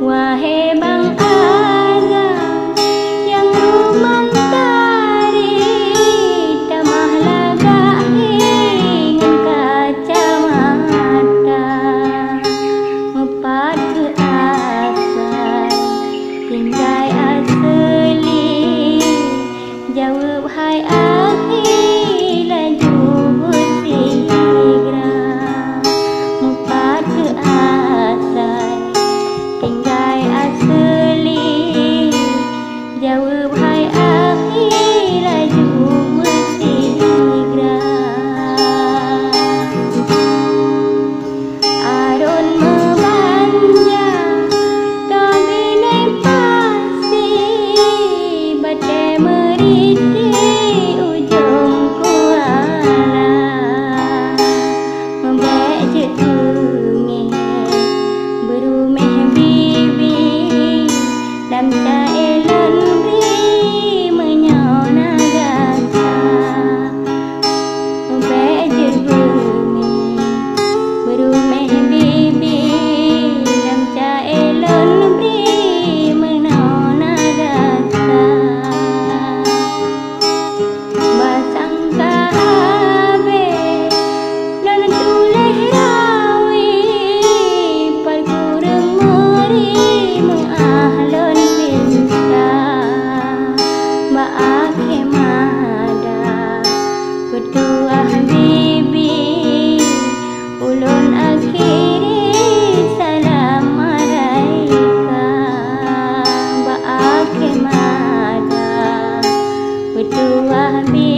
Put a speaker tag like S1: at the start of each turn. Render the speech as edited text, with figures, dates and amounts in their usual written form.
S1: Wahai Bang Azam yang rumah tari, tamah lagak ingin kacamata, mepat ke asal tinggai asli, jawab hai akhi laju bersigra, mepat ke asal tinggai asli, jawab hai akhi laju bersigra. Arun membanja kabine pasti, bate meriti ujung kuala, membek je tungi berumeh bibi dam caelan beri menyona gasa, membek je bumi berumeh bibi dam caelan beri menyona gasa. Basang kabe dan tuleh rawi, pal kurang meri mengahlon pinta, maake mada bertuah bibi ulun akhiri salam alaika, maake mada bertuah bibi